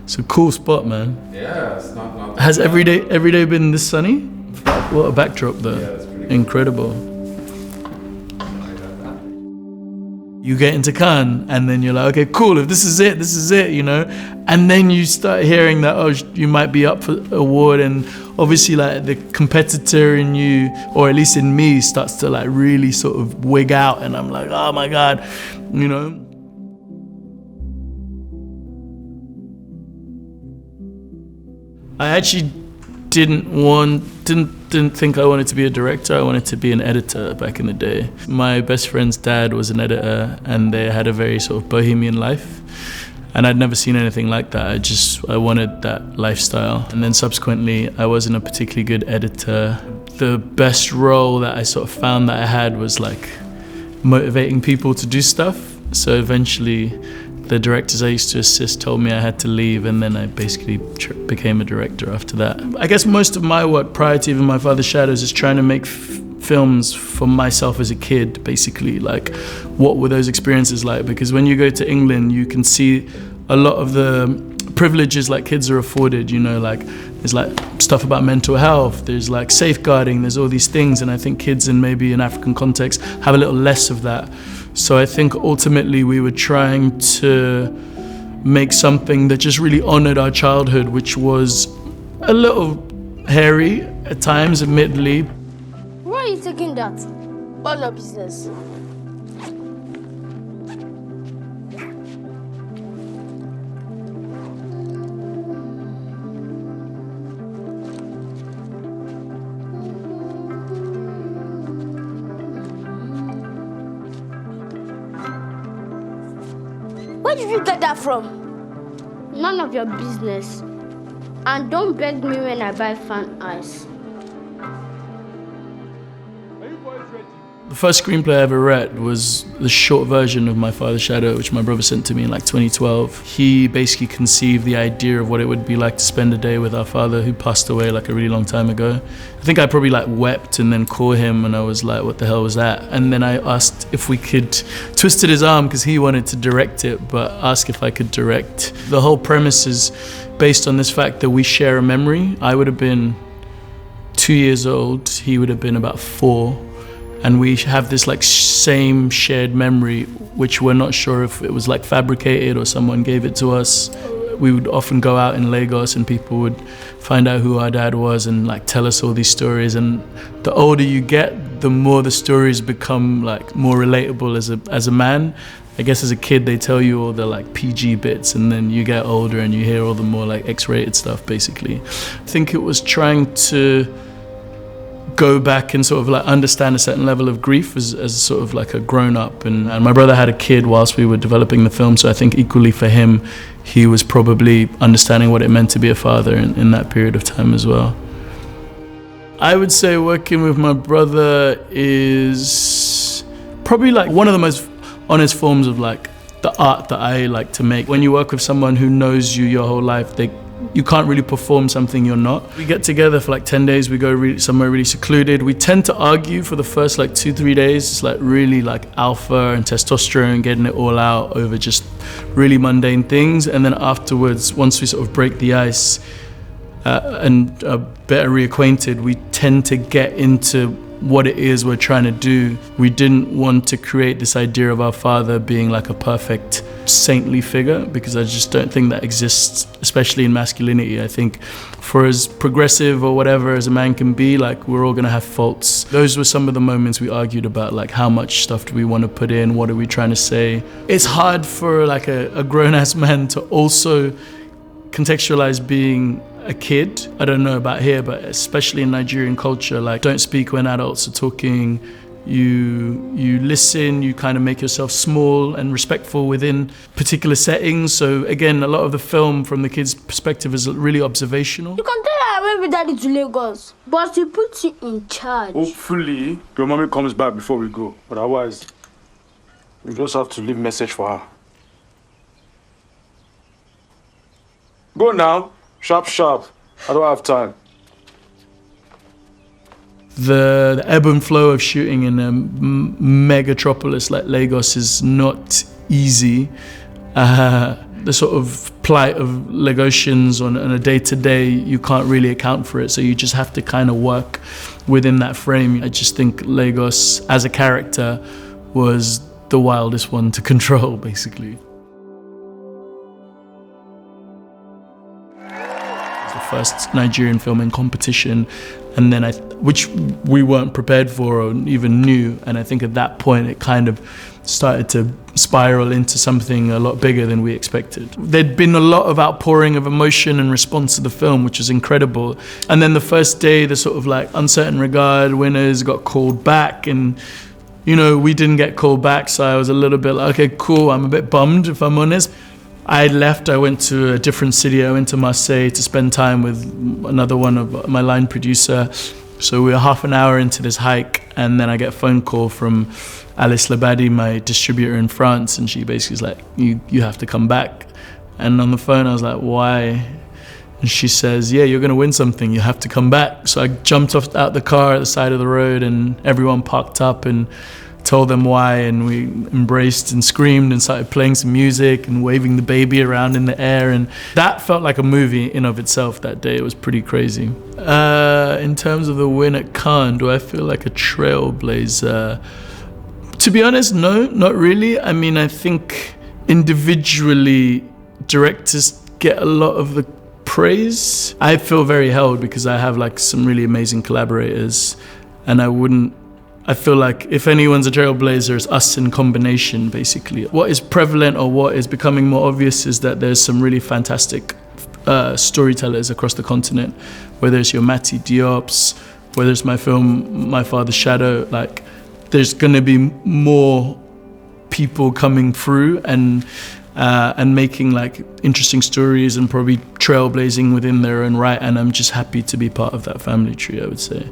It's a cool spot, man. Yeah, it's not Has every day been this sunny? What a backdrop though. Yeah, it's pretty Incredible. You get into Cannes and then you're like, okay, cool, if this is it, you know? And then you start hearing that, oh, you might be up for award, and obviously like the competitor in you, or at least in me, starts to like really sort of wig out, and I'm like, oh my God, you know? I actually didn't think I wanted to be a director. I wanted to be an editor back in the day. My best friend's dad was an editor, and they had a very sort of bohemian life. And I'd never seen anything like that. I wanted that lifestyle. And then subsequently, I wasn't a particularly good editor. The best role that I sort of found that I had was like motivating people to do stuff. So eventually, the directors I used to assist told me I had to leave, and then I basically became a director after that. I guess most of my work prior to even My Father's Shadows is trying to make films for myself as a kid, basically. Like, what were those experiences like? Because when you go to England, you can see a lot of the privileges like kids are afforded, you know, like there's like stuff about mental health, there's like safeguarding, there's all these things, and I think kids in maybe an African context have a little less of that. So I think ultimately we were trying to make something that just really honored our childhood, which was a little hairy at times, admittedly. Why are you taking that? All your business. Where did you get that from? None of your business. And don't beg me when I buy fan ice. The first screenplay I ever read was the short version of My Father's Shadow, which my brother sent to me in like 2012. He basically conceived the idea of what it would be like to spend a day with our father, who passed away like a really long time ago. I think I probably like wept and then called him, and I was like, what the hell was that? And then I asked if we could, twisted his arm because he wanted to direct it, but asked if I could direct. The whole premise is based on this fact that we share a memory. I would have been 2 years old, he would have been about 4. And we have this like same shared memory, which we're not sure if it was like fabricated or someone gave it to us. We would often go out in Lagos and people would find out who our dad was and like tell us all these stories. And the older you get, the more the stories become like more relatable as a man. I guess as a kid they tell you all the like PG bits, and then you get older and you hear all the more like X-rated stuff basically. I think it was trying to go back and sort of like understand a certain level of grief as sort of like a grown-up, and my brother had a kid whilst we were developing the film, so I think equally for him he was probably understanding what it meant to be a father in that period of time as well. I would say working with my brother is probably like one of the most honest forms of like the art that I like to make. When you work with someone who knows you your whole life, you can't really perform something you're not. We get together for like 10 days, we go somewhere really secluded. We tend to argue for the first like 2-3 days. It's like really like alpha and testosterone, getting it all out over just really mundane things. And then afterwards, once we sort of break the ice and are better reacquainted, we tend to get into what it is we're trying to do. We didn't want to create this idea of our father being like a perfect saintly figure, because I just don't think that exists, especially in masculinity. I think for as progressive or whatever as a man can be, like we're all gonna have faults. Those were some of the moments we argued about, like how much stuff do we want to put in, what are we trying to say. It's hard for like a grown-ass man to also contextualize being a kid. I don't know about here, but especially in Nigerian culture, like don't speak when adults are talking. You listen, you kind of make yourself small and respectful within particular settings. So again, a lot of the film from the kid's perspective is really observational. You can tell I went with daddy to Lagos, but he puts you in charge. Hopefully, your mommy comes back before we go. But otherwise, we just have to leave a message for her. Go now. Sharp, sharp. I don't have time. The ebb and flow of shooting in a megatropolis like Lagos is not easy. the sort of plight of Lagosians on a day-to-day, you can't really account for it, so you just have to kind of work within that frame. I just think Lagos as a character was the wildest one to control, basically. First Nigerian film in competition, and then which we weren't prepared for or even knew, and I think at that point it kind of started to spiral into something a lot bigger than we expected. There'd been a lot of outpouring of emotion in response to the film, which was incredible. And then the first day, the sort of like uncertain regard winners got called back, and we didn't get called back, so I was a little bit like, okay, cool, I'm a bit bummed if I'm honest. I left, I went to a different city, I went to Marseille to spend time with another one of my line producer. So we were half an hour into this hike, and then I get a phone call from Alice Labadie, my distributor in France, and she basically was like, you have to come back. And on the phone I was like, why? And she says, yeah, you're gonna win something, you have to come back. So I jumped out the car at the side of the road, and everyone parked up and told them why, and we embraced and screamed and started playing some music and waving the baby around in the air, and that felt like a movie in of itself that day. It was pretty crazy. In terms of the win at Cannes, do I feel like a trailblazer? To be honest, no, not really. I mean, I think individually directors get a lot of the praise. I feel very held because I have like some really amazing collaborators, and I feel like if anyone's a trailblazer, it's us in combination, basically. What is prevalent or what is becoming more obvious is that there's some really fantastic storytellers across the continent, whether it's your Mati Diops, whether it's my film, My Father's Shadow. Like, there's gonna be more people coming through and making like interesting stories and probably trailblazing within their own right, and I'm just happy to be part of that family tree, I would say.